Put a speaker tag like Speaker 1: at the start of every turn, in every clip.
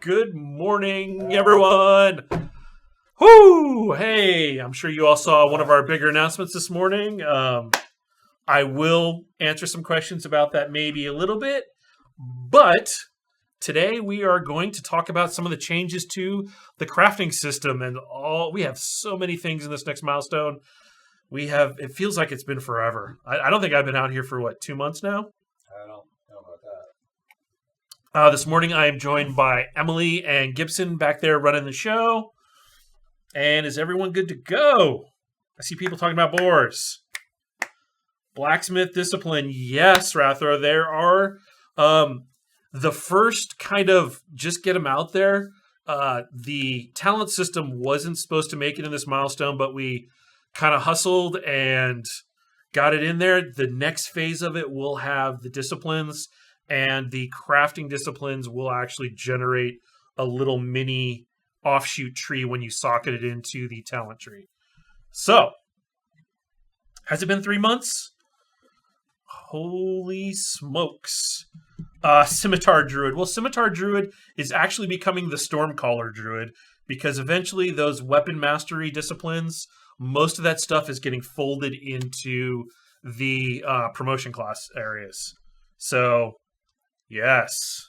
Speaker 1: Good morning, everyone. Whoo! Hey, I'm sure you all saw one of our bigger announcements this morning. I will answer some questions about that maybe a little bit, but today we are going to talk about some of the changes to the crafting system and all. We have so many things in this next milestone. It feels like it's been forever. I don't think I've been out here for 2 months now?
Speaker 2: I don't know about that.
Speaker 1: This morning I am joined by Emily and Gibson back there running the show. And is everyone good to go? I see people talking about boars. Blacksmith discipline. Yes, Rathro. There are the first kind of just get them out there. The talent system wasn't supposed to make it in this milestone, but we kind of hustled and got it in there. The next phase of it will have the disciplines, and the crafting disciplines will actually generate a little mini offshoot tree when you socket it into the talent tree. So, has it been 3 months? Holy smokes. Scimitar Druid. Well, Scimitar Druid is actually becoming the Stormcaller Druid because eventually those weapon mastery disciplines, most of that stuff is getting folded into the promotion class areas. So, yes,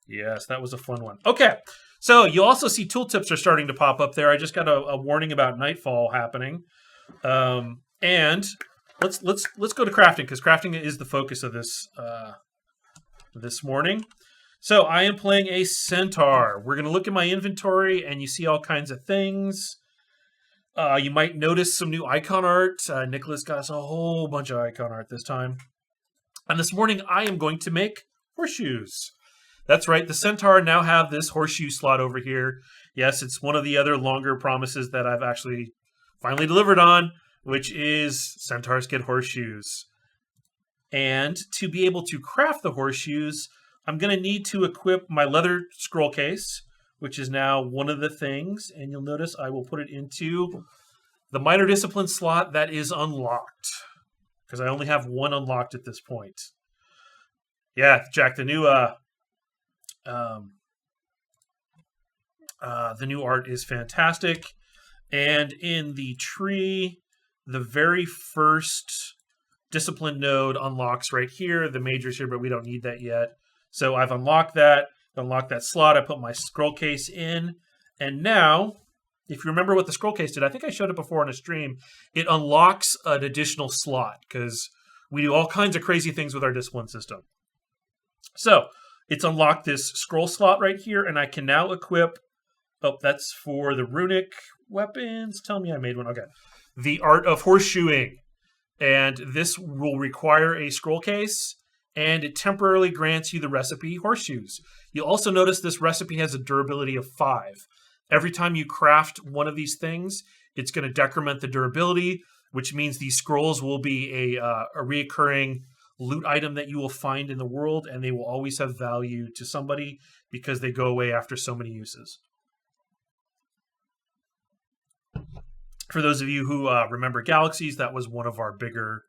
Speaker 1: that was a fun one. Okay, so you also see tooltips are starting to pop up there. I just got a warning about Nightfall happening, and let's go to crafting because crafting is the focus of this morning. So I am playing a Centaur. We're going to look at my inventory, and you see all kinds of things. You might notice some new icon art. Nicholas got us a whole bunch of icon art this time. And this morning, I am going to make horseshoes. That's right, the Centaur now have this horseshoe slot over here. Yes, it's one of the other longer promises that I've actually finally delivered on, which is Centaurs get horseshoes. And to be able to craft the horseshoes, I'm going to need to equip my leather scroll case, which is now one of the things. And you'll notice I will put it into the minor discipline slot that is unlocked, because I only have one unlocked at this point. Yeah, Jack, the new art is fantastic. And in the tree, the very first discipline node unlocks right here. The major's here, but we don't need that yet. So I've unlocked that. Unlocked that slot. I put my scroll case in. And now, if you remember what the scroll case did, I think I showed it before on a stream. It unlocks an additional slot because we do all kinds of crazy things with our discipline system. So it's unlocked this scroll slot right here, and I can now equip. Oh, that's for the runic weapons. Tell me I made one. Okay. The art of horseshoeing. And this will require a scroll case, and it temporarily grants you the recipe horseshoes. You'll also notice this recipe has a durability of 5. Every time you craft one of these things, it's going to decrement the durability, which means these scrolls will be a reoccurring loot item that you will find in the world, and they will always have value to somebody because they go away after so many uses. For those of you who remember Galaxies, that was one of our bigger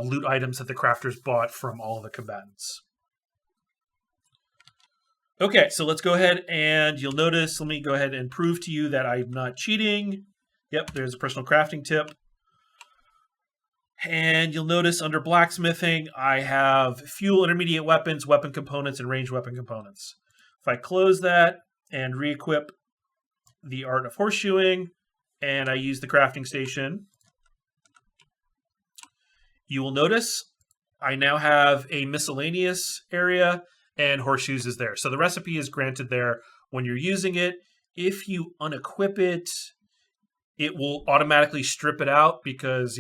Speaker 1: loot items that the crafters bought from all of the combatants. Okay, so let's go ahead and you'll notice, let me go ahead and prove to you that I'm not cheating. Yep, there's a personal crafting tip. And you'll notice under blacksmithing, I have fuel intermediate weapons, weapon components, and ranged weapon components. If I close that and re-equip the art of horseshoeing, and I use the crafting station, you will notice I now have a miscellaneous area, and horseshoes is there. So the recipe is granted there when you're using it. If you unequip it, it will automatically strip it out because,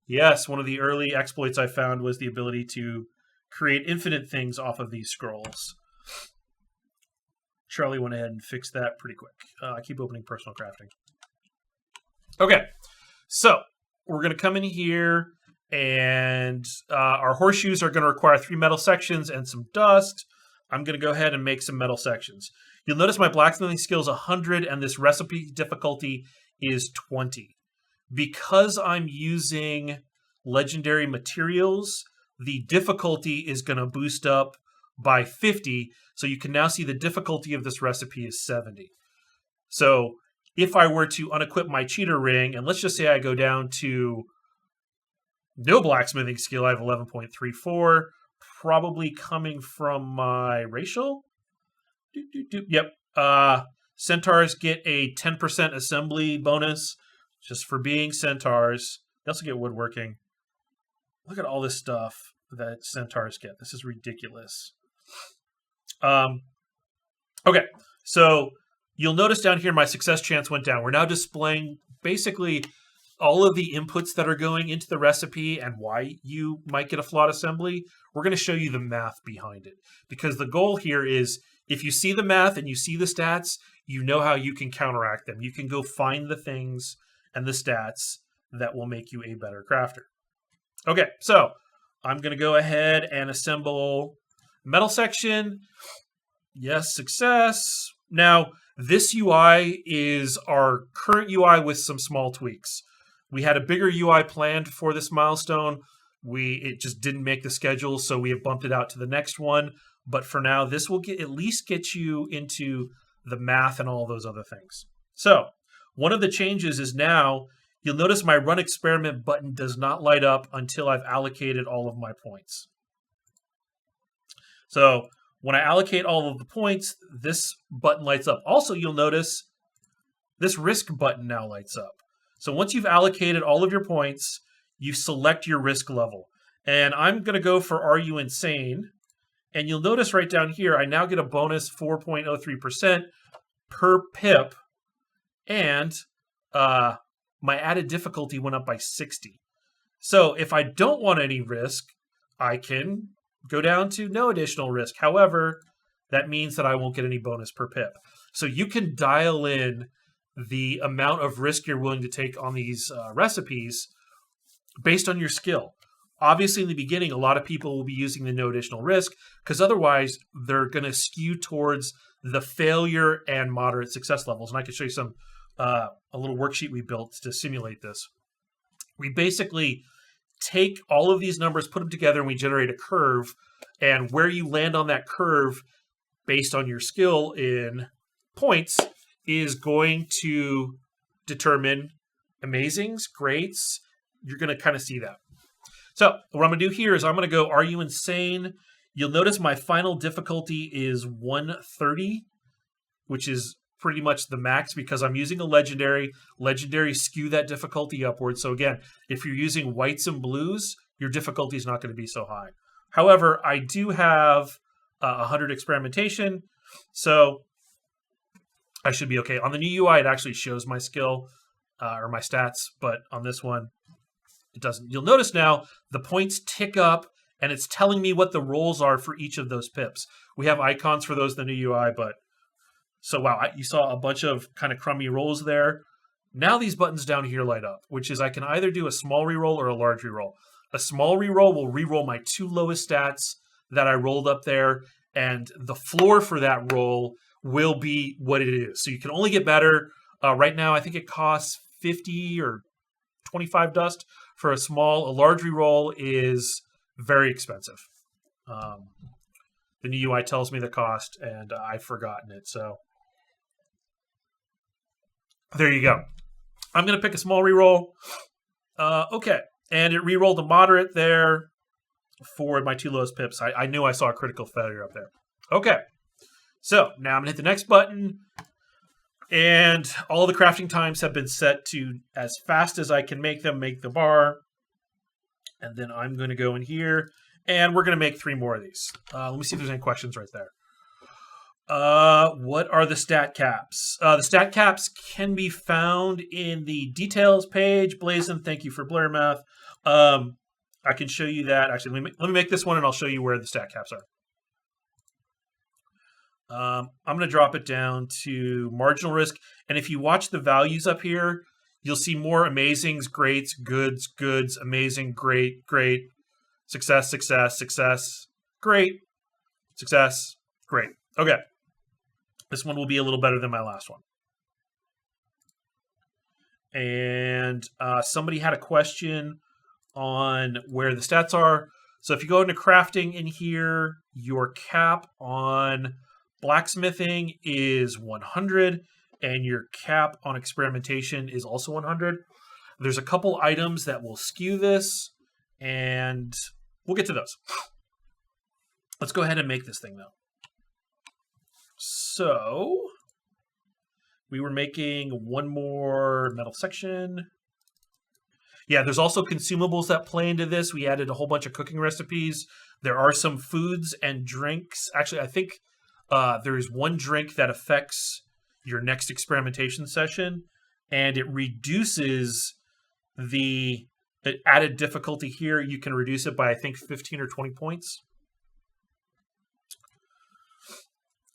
Speaker 1: yes, one of the early exploits I found was the ability to create infinite things off of these scrolls. Charlie went ahead and fixed that pretty quick. I keep opening personal crafting. Okay, so we're going to come in here, and our horseshoes are going to require 3 metal sections and some dust. I'm going to go ahead and make some metal sections. You'll notice my blacksmithing skill is 100, and this recipe difficulty is 20. Because I'm using legendary materials, the difficulty is going to boost up by 50. So you can now see the difficulty of this recipe is 70. So if I were to unequip my cheater ring, and let's just say I go down to no blacksmithing skill, I have 11.34, probably coming from my racial. Yep. Centaurs get a 10% assembly bonus just for being centaurs. They also get woodworking. Look at all this stuff that centaurs get. This is ridiculous. Okay, so you'll notice down here my success chance went down. We're now displaying basically all of the inputs that are going into the recipe and why you might get a flawed assembly. We're going to show you the math behind it, because the goal here is if you see the math and you see the stats, you know how you can counteract them. You can go find the things and the stats that will make you a better crafter. Okay, so I'm going to go ahead and assemble metal section. Yes, success. Now, this UI is our current UI with some small tweaks. We had a bigger UI planned for this milestone. It just didn't make the schedule, so we have bumped it out to the next one. But for now, this will at least get you into the math and all those other things. So one of the changes is now, you'll notice my Run Experiment button does not light up until I've allocated all of my points. So when I allocate all of the points, this button lights up. Also, you'll notice this risk button now lights up. So once you've allocated all of your points, you select your risk level. And I'm going to go for Are You Insane? And you'll notice right down here, I now get a bonus 4.03% per pip. And my added difficulty went up by 60. So if I don't want any risk, I can go down to no additional risk. However, that means that I won't get any bonus per pip. So you can dial in the amount of risk you're willing to take on these recipes based on your skill. Obviously, in the beginning, a lot of people will be using the no additional risk because otherwise they're going to skew towards the failure and moderate success levels. And I can show you a little worksheet we built to simulate this. We basically take all of these numbers, put them together, and we generate a curve. And where you land on that curve based on your skill in points is going to determine amazings, greats. You're going to kind of see that. So what I'm going to do here is I'm going to go, Are You Insane? You'll notice my final difficulty is 130, which is pretty much the max because I'm using a legendary. Legendaries skew that difficulty upwards. So again, if you're using whites and blues, your difficulty is not going to be so high. However, I do have 100 experimentation, so I should be okay. On the new UI, it actually shows my skill or my stats, but on this one, it doesn't. You'll notice now the points tick up, and it's telling me what the rolls are for each of those pips. We have icons for those in the new UI, but so wow, you saw a bunch of kind of crummy rolls there. Now these buttons down here light up, which is I can either do a small reroll or a large reroll. A small reroll will reroll my 2 lowest stats that I rolled up there, and the floor for that roll will be what it is. So you can only get better. Right now, I think it costs 50 or 25 dust for a small. A large reroll is very expensive. The new UI tells me the cost, and I've forgotten it. So there you go. I'm going to pick a small reroll. Okay. And it rerolled a moderate there for my 2 lowest pips. I knew I saw a critical failure up there. Okay. So now I'm going to hit the next button. And all the crafting times have been set to as fast as I can make them, make the bar. And then I'm going to go in here. And we're going to make 3 more of these. Let me see if there's any questions right there. What are the stat caps? The stat caps can be found in the details page. Blazin, thank you for Blair math. I can show you that. Actually, let me make this one, and I'll show you where the stat caps are. I'm going to drop it down to marginal risk. And if you watch the values up here, you'll see more amazings, greats, goods, goods, amazing, great, great, success, success, success, great, success, great. Okay. This one will be a little better than my last one. And somebody had a question on where the stats are. So if you go into crafting in here, your cap on blacksmithing is 100, and your cap on experimentation is also 100. There's a couple items that will skew this, and we'll get to those. Let's go ahead and make this thing, though. So we were making one more metal section. Yeah, there's also consumables that play into this. We added a whole bunch of cooking recipes. There are some foods and drinks. Actually, I think there is one drink that affects your next experimentation session, and it reduces the added difficulty here. You can reduce it by, I think, 15 or 20 points.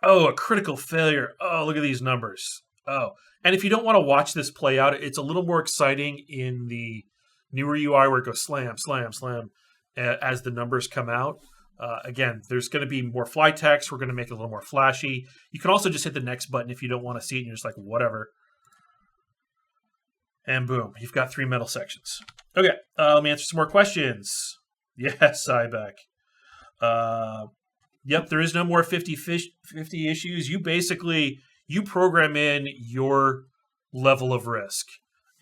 Speaker 1: Oh, a critical failure. Oh, look at these numbers. Oh, and if you don't want to watch this play out, it's a little more exciting in the newer UI where it goes slam, slam, slam as the numbers come out. Again, there's going to be more fly text. We're going to make it a little more flashy. You can also just hit the next button if you don't want to see it and you're just like, whatever. And boom, you've got 3 metal sections. Okay, let me answer some more questions. Yes, Cybeck. Yep, there is no more 50 issues. You program in your level of risk.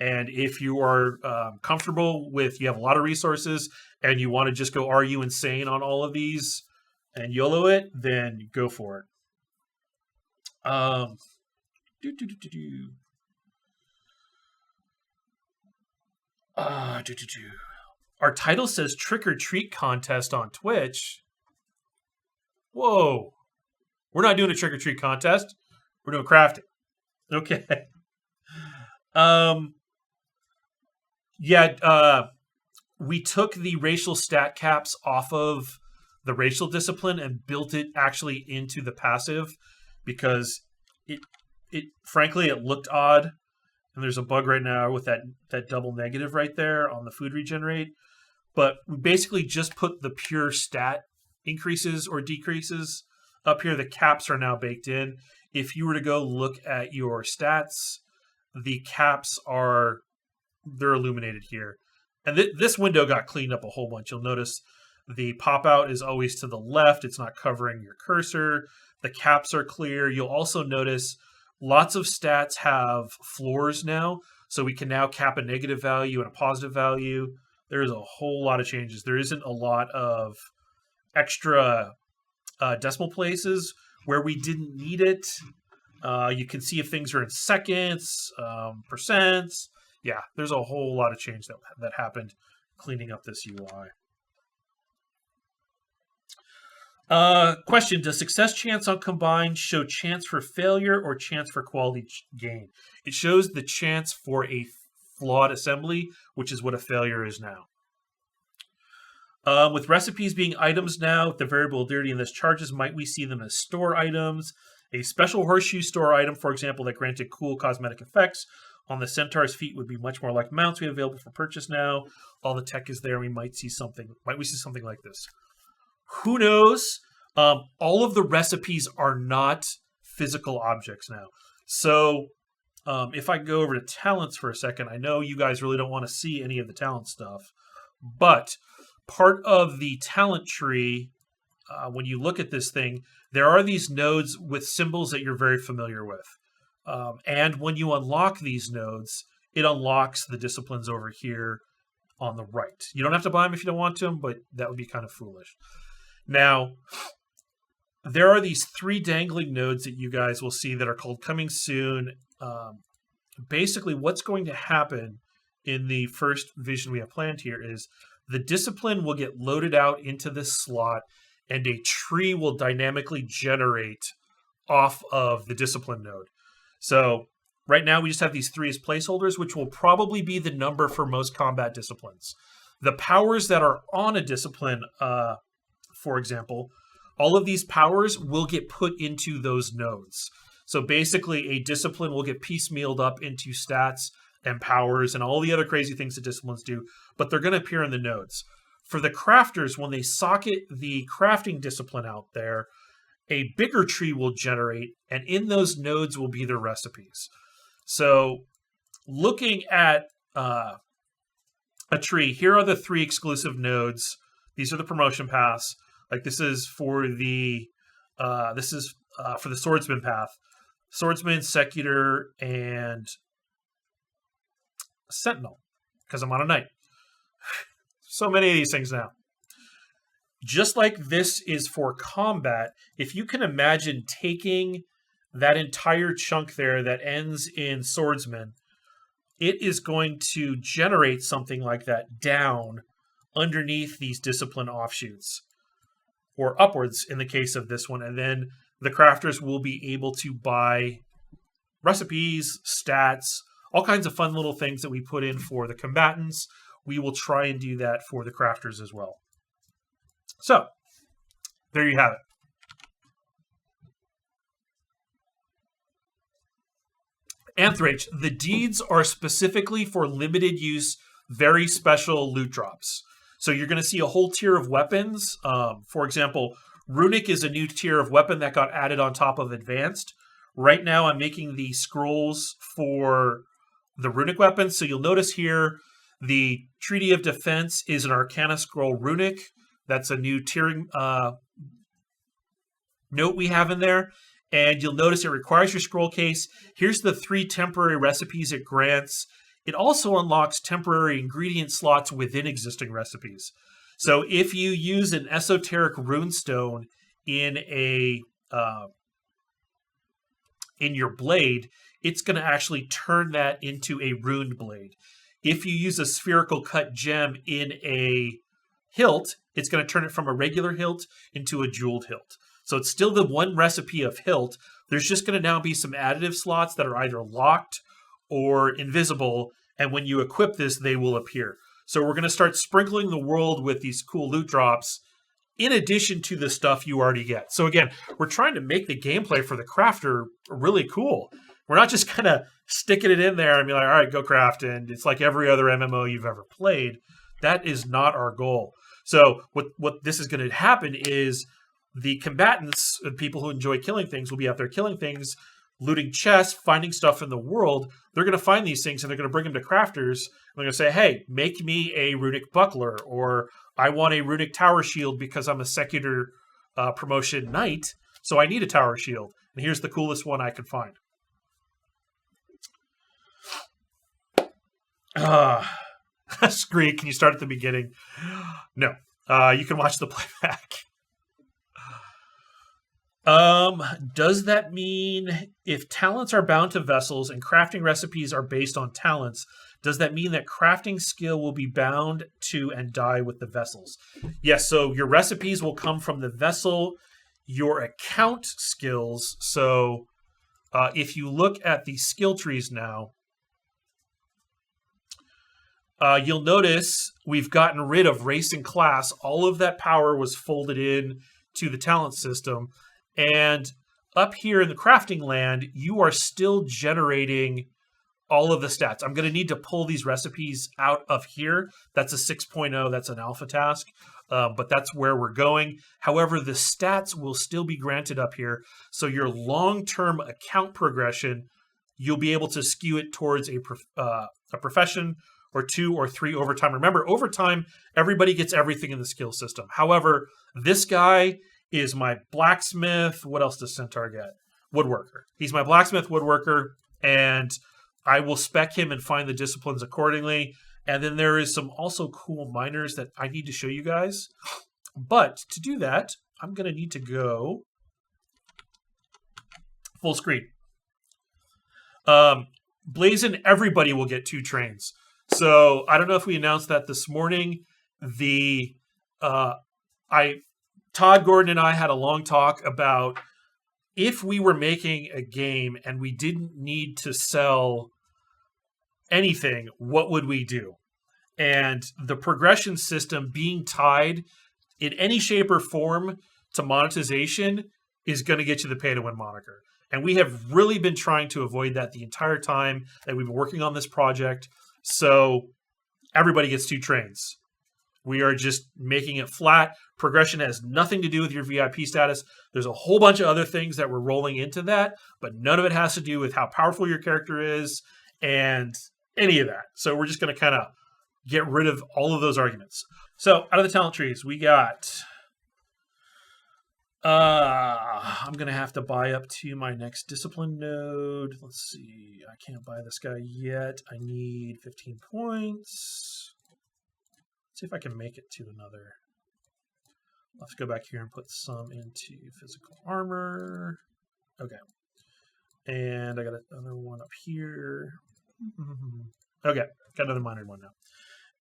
Speaker 1: And if you are comfortable with, you have a lot of resources and you want to just go, are you insane on all of these and YOLO it, then go for it. Our title says Trick or Treat Contest on Twitch. Whoa. We're not doing a trick or treat contest. We're doing crafting. Okay. We took the racial stat caps off of the racial discipline and built it actually into the passive because it frankly it looked odd, and there's a bug right now with that double negative right there on the food regenerate. But we basically just put the pure stat increases or decreases up here. The caps are now baked in. If you were to go look at your stats, the caps they're illuminated here. And this window got cleaned up a whole bunch. You'll notice the pop-out is always to the left. It's not covering your cursor. The caps are clear. You'll also notice lots of stats have floors now. So we can now cap a negative value and a positive value. There's a whole lot of changes. There isn't a lot of extra decimal places where we didn't need it. You can see if things are in seconds, percents. Yeah, there's a whole lot of change that happened cleaning up this UI. Question, does success chance on combined show chance for failure or chance for quality gain? It shows the chance for a flawed assembly, which is what a failure is now. With recipes being items now, with the variable dirty in this charges, might we see them as store items? A special horseshoe store item, for example, that granted cool cosmetic effects on the Centaur's feet would be much more like mounts we have available for purchase now. All the tech is there. Might we see something like this? Who knows? All of the recipes are not physical objects now. So if I go over to talents for a second, I know you guys really don't want to see any of the talent stuff, but part of the talent tree, when you look at this thing, there are these nodes with symbols that you're very familiar with. And when you unlock these nodes, it unlocks the disciplines over here on the right. You don't have to buy them if you don't want to, but that would be kind of foolish. Now, there are these 3 dangling nodes that you guys will see that are called Coming Soon. Basically, what's going to happen in the first vision we have planned here is the discipline will get loaded out into this slot, and a tree will dynamically generate off of the discipline node. So right now we just have these 3 as placeholders, which will probably be the number for most combat disciplines. The powers that are on a discipline, for example, all of these powers will get put into those nodes. So basically a discipline will get piecemealed up into stats and powers and all the other crazy things that disciplines do, but they're going to appear in the nodes. For the crafters, when they socket the crafting discipline out there, a bigger tree will generate, and in those nodes will be their recipes. So looking at a tree, here are the 3 exclusive nodes. These are the promotion paths. Like this is for the swordsman path. Swordsman, Secutor, and Sentinel, because I'm on a knight. So many of these things now. Just like this is for combat, if you can imagine taking that entire chunk there that ends in swordsman, it is going to generate something like that down underneath these discipline offshoots, or upwards in the case of this one, and then the crafters will be able to buy recipes, stats, all kinds of fun little things that we put in for the combatants. We will try and do that for the crafters as well. So, there you have it. Anthrach, the deeds are specifically for limited use, very special loot drops. So you're going to see a whole tier of weapons. For example, Runic is a new tier of weapon that got added on top of Advanced. Right now I'm making the scrolls for the Runic weapons. So you'll notice here the Treaty of Defense is an Arcana Scroll Runic. That's a new tiering note we have in there. And you'll notice it requires your scroll case. Here's the 3 temporary recipes it grants. It also unlocks temporary ingredient slots within existing recipes. So if you use an esoteric runestone in your blade, it's going to actually turn that into a runed blade. If you use a spherical cut gem in a hilt, it's going to turn it from a regular hilt into a jeweled hilt. So it's still the one recipe of hilt. There's just going to now be some additive slots that are either locked or invisible, and when you equip this, they will appear. So we're going to start sprinkling the world with these cool loot drops in addition to the stuff you already get. So again, we're trying to make the gameplay for the crafter really cool. We're not just kind of sticking it in there and be like, all right, go craft, and it's like every other MMO you've ever played. That is not our goal. So what this is going to happen is the combatants, people who enjoy killing things, will be out there killing things, looting chests, finding stuff in the world. They're going to find these things and they're going to bring them to crafters. And they're going to say, hey, make me a runic buckler, or I want a runic tower shield because I'm a secular promotion knight, so I need a tower shield. And here's the coolest one I can find. Scree, can you start at the beginning? No. You can watch the playback. Does that mean if talents are bound to vessels and crafting recipes are based on talents, does that mean that crafting skill will be bound to and die with the vessels? Yes, so your recipes will come from the vessel, your account skills. So if you look at the skill trees now, you'll notice we've gotten rid of race and class. All of that power was folded in to the talent system. And up here in the crafting land, you are still generating all of the stats. I'm going to need to pull these recipes out of here. That's a 6.0. That's an alpha task. But that's where we're going. However, the stats will still be granted up here. So your long-term account progression, you'll be able to skew it towards a profession or 2 or 3 over time. Remember, over time, everybody gets everything in the skill system. However, this guy is my blacksmith. What else does Centaur get? Woodworker. He's my blacksmith, woodworker, and I will spec him and find the disciplines accordingly. And then there is some also cool miners that I need to show you guys. But to do that, I'm going to need to go full screen. Blazin', everybody will get 2 trains. So I don't know if we announced that this morning. Todd Gordon and I had a long talk about if we were making a game and we didn't need to sell anything, what would we do? And the progression system being tied in any shape or form to monetization is going to get you the pay-to-win moniker. And we have really been trying to avoid that the entire time that we've been working on this project. So everybody gets 2 trains. We are just making it flat. Progression has nothing to do with your VIP status. There's a whole bunch of other things that we're rolling into that, but none of it has to do with how powerful your character is and any of that. So we're just going to kind of get rid of all of those arguments. So out of the talent trees, we got. I'm gonna have to buy up to my next discipline node. Let's see. I can't buy this guy yet. I need 15 points. Let's see if I can make it to another. I'll have to go back here and put some into physical armor. Okay. And I got another one up here. Okay, got another minor one now.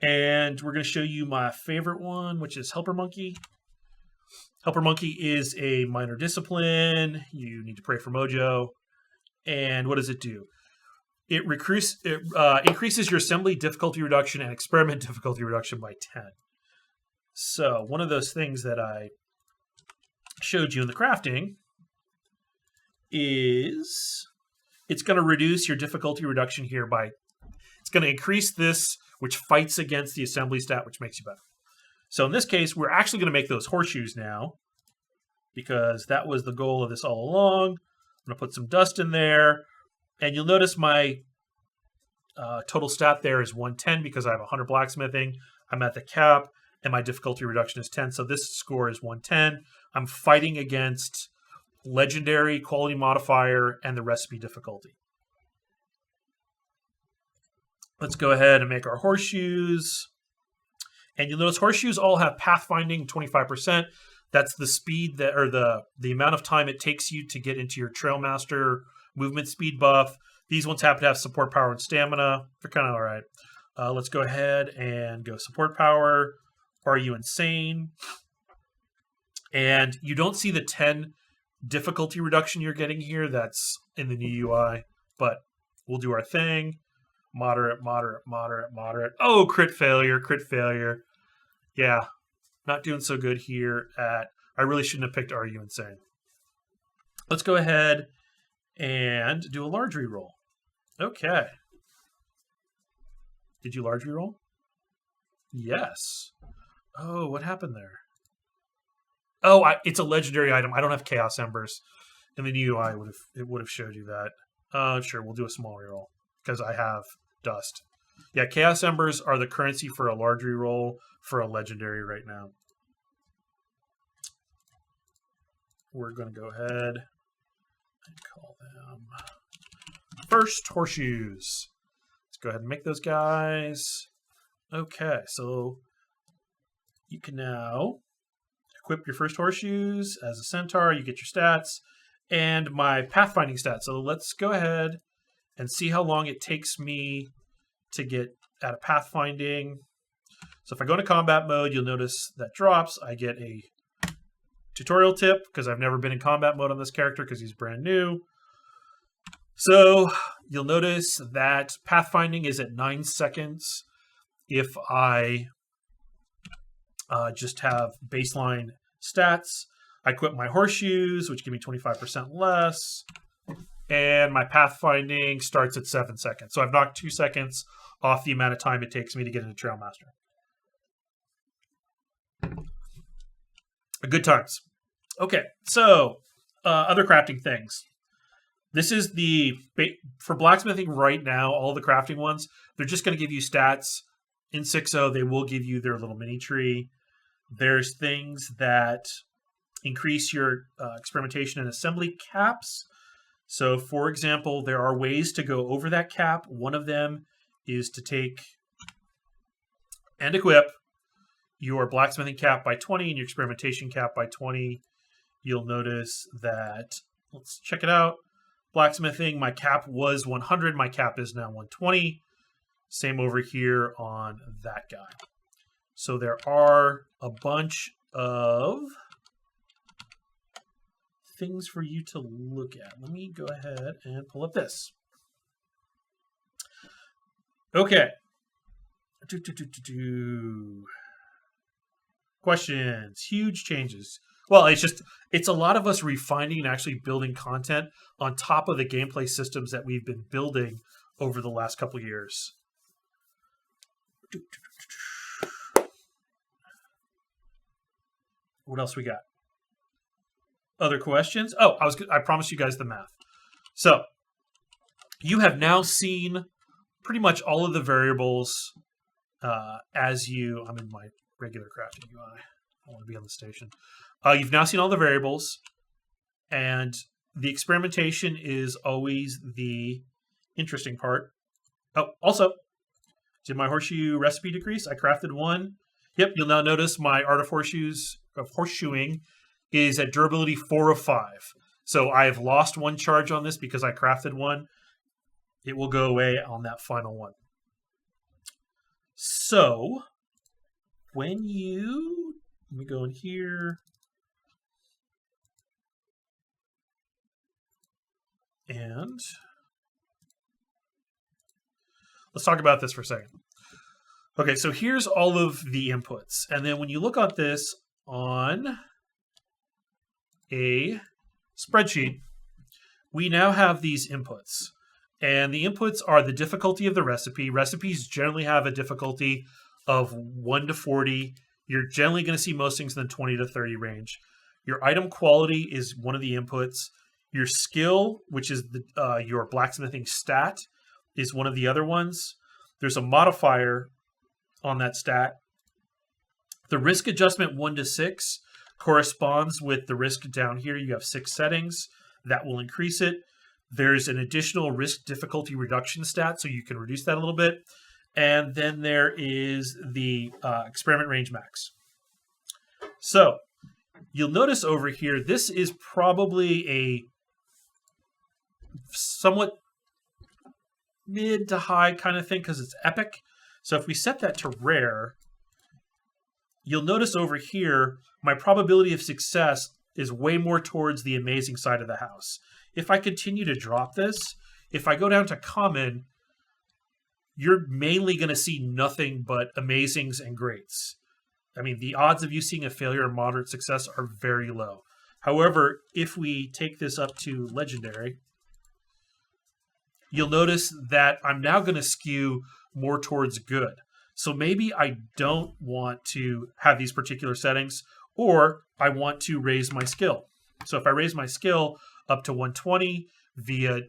Speaker 1: And we're going to show you my favorite one, which is Helper Monkey. Helper Monkey is a minor discipline. You need to pray for Mojo. And what does it do? It increases your assembly difficulty reduction and experiment difficulty reduction by 10. So one of those things that I showed you in the crafting is it's going to reduce your difficulty reduction here by, it's going to increase this, which fights against the assembly stat, which makes you better. So in this case, we're actually going to make those horseshoes now, because that was the goal of this all along. I'm going to put some dust in there, and you'll notice my total stat there is 110 because I have 100 blacksmithing. I'm at the cap, and my difficulty reduction is 10, so this score is 110. I'm fighting against legendary, quality modifier, and the recipe difficulty. Let's go ahead and make our horseshoes. And you'll notice horseshoes all have pathfinding 25%. That's the speed that, or the amount of time it takes you to get into your Trailmaster movement speed buff. These ones happen to have support power and stamina. They're kind of all right. Let's go ahead and go support power. Are you insane? And you don't see the 10 difficulty reduction you're getting here. That's in the new UI, but we'll do our thing. Moderate, moderate, moderate, moderate. Oh, crit failure, crit failure. Yeah, not doing so good here at, I really shouldn't have picked Are You Insane? Let's go ahead and do a large reroll. Okay. Did you large reroll? Yes. Oh, what happened there? Oh, it's a legendary item. I don't have Chaos Embers. In the new UI, it would have showed you that. Sure, we'll do a small reroll because I have dust. Yeah, Chaos Embers are the currency for a large reroll for a legendary right now. We're going to go ahead and call them first horseshoes. Let's go ahead and make those guys. Okay, so you can now equip your first horseshoes as a centaur. You get your stats and my pathfinding stats. So let's go ahead and see how long it takes me to get out of pathfinding. So if I go into combat mode, you'll notice that drops. I get a tutorial tip because I've never been in combat mode on this character because he's brand new. So you'll notice that pathfinding is at 9 seconds if I just have baseline stats. I equip my horseshoes, which give me 25% less. And my pathfinding starts at 7 seconds. So I've knocked 2 seconds off the amount of time it takes me to get into Trailmaster. Good times. Okay, so other crafting things. This is for blacksmithing right now, all the crafting ones, they're just going to give you stats. In 6.0, they will give you their little mini tree. There's things that increase your experimentation and assembly caps. So, for example, there are ways to go over that cap. One of them is to take and equip your blacksmithing cap by 20 and your experimentation cap by 20. You'll notice that, let's check it out. Blacksmithing, my cap was 100. My cap is now 120. Same over here on that guy. So there are a bunch of things for you to look at. Let me go ahead and pull up this. Okay. Questions. Huge changes. Well, it's a lot of us refining and actually building content on top of the gameplay systems that we've been building over the last couple years. What else we got? Other questions? Oh, I promised you guys the math. So, you have now seen pretty much all of the variables I'm in my regular crafting UI. I want to be on the station. You've now seen all the variables, and the experimentation is always the interesting part. Oh, also, did my horseshoe recipe decrease? I crafted one. Yep, you'll now notice my art of horseshoeing is at durability 4 of 5. So I have lost one charge on this because I crafted one. It will go away on that final one. So when you, let me go in here. And let's talk about this for a second. Okay, so here's all of the inputs. And then when you look at this on a spreadsheet, we now have these inputs. And the inputs are the difficulty of the recipe. Recipes generally have a difficulty of 1 to 40. You're generally going to see most things in the 20 to 30 range. Your item quality is one of the inputs. Your skill, which is your blacksmithing stat, is one of the other ones. There's a modifier on that stat. The risk adjustment 1 to 6 corresponds with the risk down here. You have 6 settings. That will increase it. There's an additional risk difficulty reduction stat, so you can reduce that a little bit. And then there is the experiment range max. So you'll notice over here, this is probably a somewhat mid to high kind of thing because it's epic. So if we set that to rare, you'll notice over here, my probability of success is way more towards the amazing side of the house. If I continue to drop this, if I go down to common, you're mainly going to see nothing but amazings and greats. I mean, the odds of you seeing a failure or moderate success are very low. However, if we take this up to legendary, you'll notice that I'm now going to skew more towards good. So maybe I don't want to have these particular settings, or I want to raise my skill. So if I raise my skill up to 120 via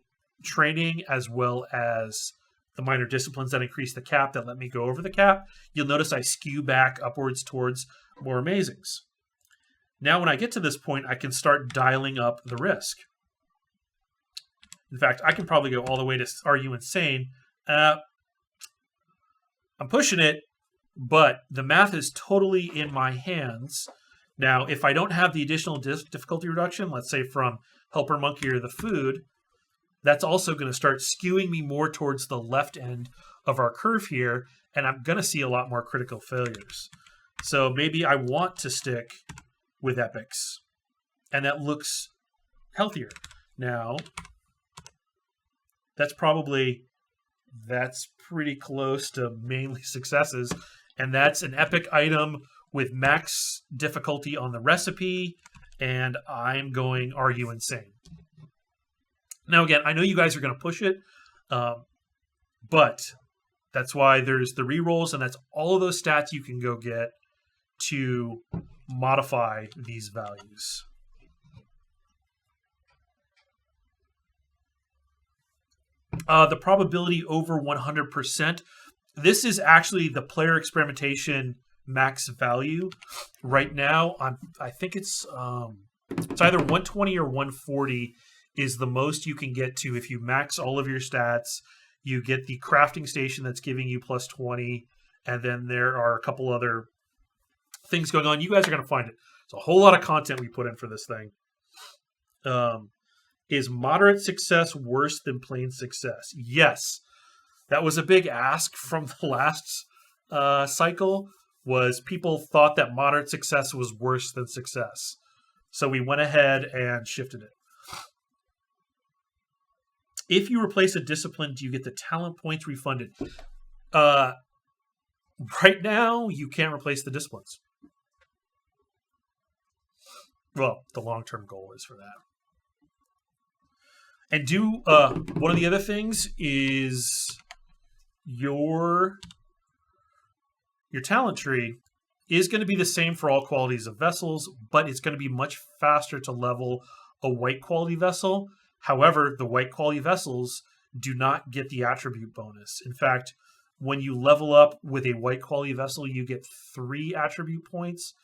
Speaker 1: training as well as the minor disciplines that increase the cap that let me go over the cap, you'll notice I skew back upwards towards more amazings. Now when I get to this point, I can start dialing up the risk. In fact, I can probably go all the way to Are You Insane? I'm pushing it, but the math is totally in my hands. Now, if I don't have the additional difficulty reduction, let's say from Helper Monkey or the food, that's also going to start skewing me more towards the left end of our curve here, and I'm going to see a lot more critical failures. So maybe I want to stick with epics, and that looks healthier. Now, that's pretty close to mainly successes, and that's an epic item with max difficulty on the recipe, and I'm going Are You Insane? Now again, I know you guys are going to push it, but that's why there's the rerolls, and that's all of those stats you can go get to modify these values. The probability over 100%. This is actually the player experimentation max value. Right now, I think it's either 120 or 140 is the most you can get to if you max all of your stats. You get the crafting station that's giving you plus 20, and then there are a couple other things going on. You guys are going to find it. It's a whole lot of content we put in for this thing. Is moderate success worse than plain success? Yes. That was a big ask from the last cycle, was people thought that moderate success was worse than success. So we went ahead and shifted it. If you replace a discipline, do you get the talent points refunded? Right now, you can't replace the disciplines. Well, the long-term goal is for that. And one of the other things is your talent tree is going to be the same for all qualities of vessels, but it's going to be much faster to level a white quality vessel. However, the white quality vessels do not get the attribute bonus. In fact, when you level up with a white quality vessel, you get 3 attribute points.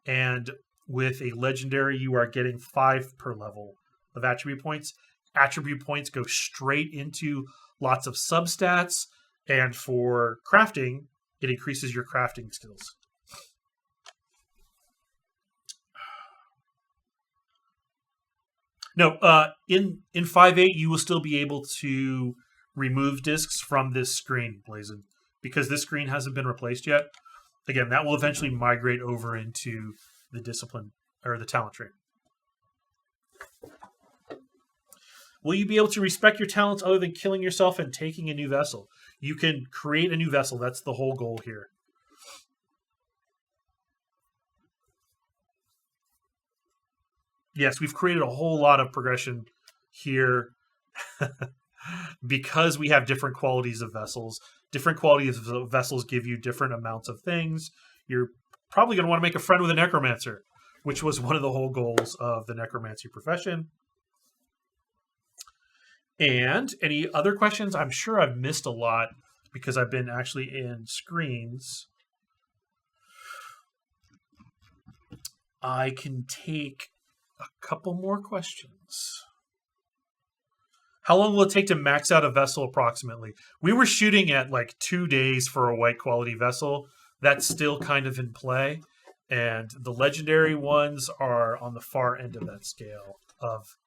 Speaker 1: And with a legendary, you are getting 5 per level of attribute points. Attribute points go straight into lots of substats. And for crafting, it increases your crafting skills. No, in 5.8, you will still be able to remove discs from this screen, Blazon, because this screen hasn't been replaced yet. Again, that will eventually migrate over into the discipline or the talent tree. Will you be able to respect your talents other than killing yourself and taking a new vessel? You can create a new vessel. That's the whole goal here. Yes, we've created a whole lot of progression here because we have different qualities of vessels. Different qualities of vessels give you different amounts of things. You're probably going to want to make a friend with a necromancer, which was one of the whole goals of the necromancy profession. And any other questions? I'm sure I've missed a lot because I've been actually in screens. I can take a couple more questions. How long will it take to max out a vessel approximately? We were shooting at like 2 days for a white quality vessel. That's still kind of in play. And the legendary ones are on the far end of that scale of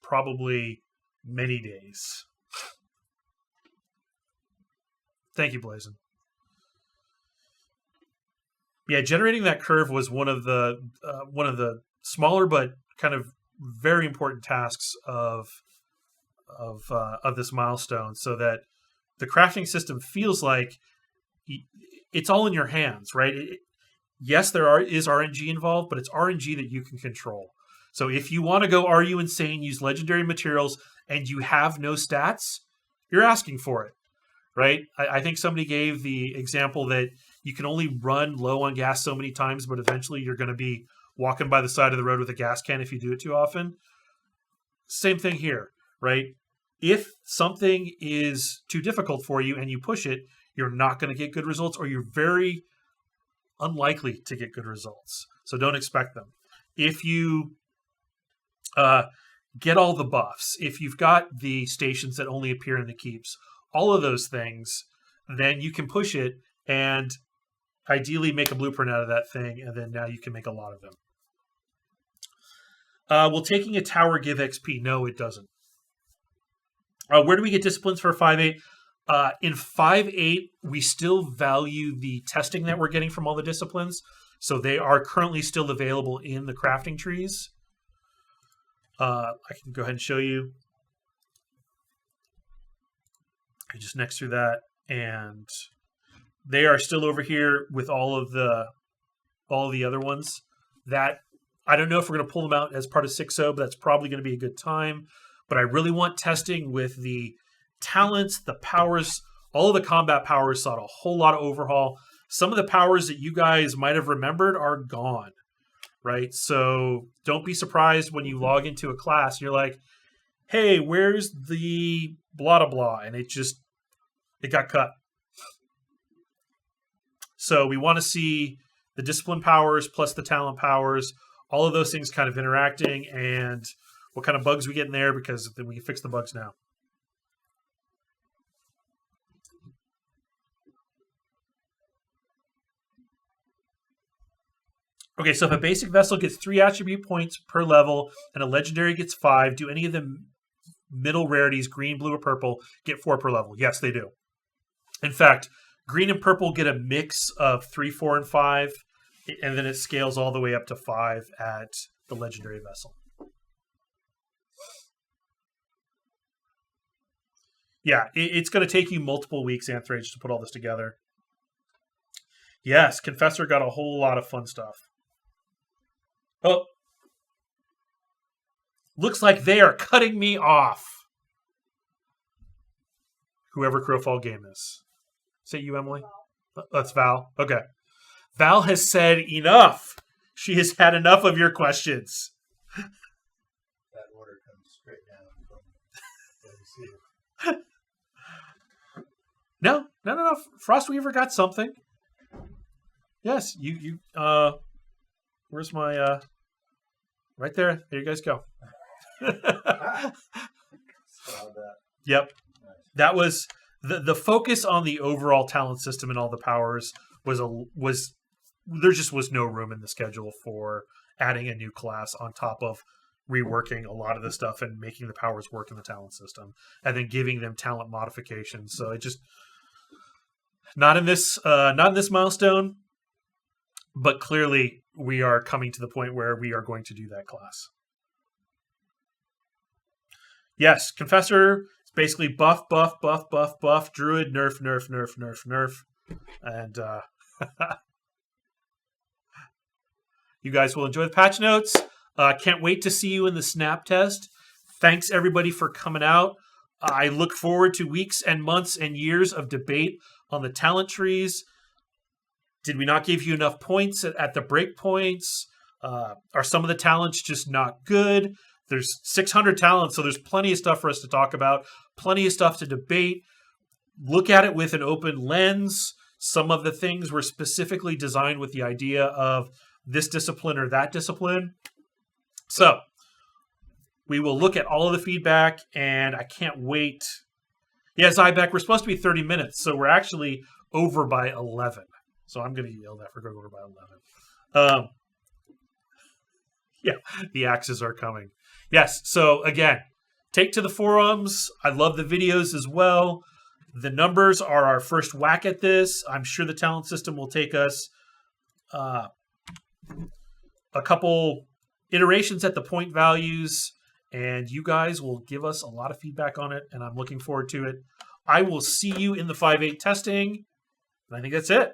Speaker 1: probably many days. Thank you, Blazon. Yeah, generating that curve was one of the smaller but kind of very important tasks of this milestone, so that the crafting system feels like it's all in your hands, right? Yes, is RNG involved, but it's RNG that you can control. So if you want to go, are you insane, use legendary materials, and you have no stats, you're asking for it, right? I think somebody gave the example that you can only run low on gas so many times, but eventually you're going to be walking by the side of the road with a gas can if you do it too often. Same thing here, right? If something is too difficult for you and you push it, you're not going to get good results, or you're very unlikely to get good results. So don't expect them. If you get all the buffs, if you've got the stations that only appear in the keeps, all of those things, then you can push it and ideally make a blueprint out of that thing, and then now you can make a lot of them. Will taking a tower give XP? No, it doesn't. Where do we get disciplines for 5.8? In 5.8, we still value the testing that we're getting from all the disciplines, so they are currently still available in the crafting trees. I can go ahead and show you. Just next to that, and they are still over here with all of the other ones. That I don't know if we're going to pull them out as part of 6.0, but that's probably going to be a good time. But I really want testing with the talents, the powers. All of the combat powers saw a whole lot of overhaul. Some of the powers that you guys might have remembered are gone, right? So don't be surprised when you log into a class and you're like, hey, where's the blah, blah, blah? And it got cut. So we want to see the discipline powers plus the talent powers, all of those things kind of interacting, and what kind of bugs we get in there, because then we can fix the bugs now. Okay, so if a basic vessel gets 3 attribute points per level and a legendary gets 5, do any of the middle rarities, green, blue, or purple, get 4 per level? Yes, they do. In fact, green and purple get a mix of 3, 4, and 5, and then it scales all the way up to 5 at the legendary vessel. Yeah, it's going to take you multiple weeks, Anthrage, to put all this together. Yes, Confessor got a whole lot of fun stuff. Oh, looks like they are cutting me off. Whoever Crowfall game is. Is it you, Emily? That's Val. Okay. Val has said enough. She has had enough of your questions.
Speaker 2: That order comes straight down from
Speaker 1: No. Frostweaver got something. Yes, you. Where's my? Right there. There you guys go. Yep. That was the focus on the overall talent system and all the powers was there just was no room in the schedule for adding a new class on top of reworking a lot of the stuff and making the powers work in the talent system and then giving them talent modifications. So it just not in this milestone, but clearly we are coming to the point where we are going to do that class. Yes, Confessor is basically buff, druid, nerf. And you guys will enjoy the patch notes. Can't wait to see you in the snap test. Thanks, everybody, for coming out. I look forward to weeks and months and years of debate on the talent trees. Did we not give you enough points at the break points? Are some of the talents just not good? There's 600 talents, so there's plenty of stuff for us to talk about, plenty of stuff to debate. Look at it with an open lens. Some of the things were specifically designed with the idea of this discipline or that discipline. So we will look at all of the feedback, and I can't wait. Yeah, Zybeck, we're supposed to be 30 minutes, so we're actually over by 11. So I'm going to yell that we're going over by 11. Yeah, the axes are coming. Yes, so again, take to the forums. I love the videos as well. The numbers are our first whack at this. I'm sure the talent system will take us a couple iterations at the point values, and you guys will give us a lot of feedback on it, and I'm looking forward to it. I will see you in the 5.8 testing, and I think that's it.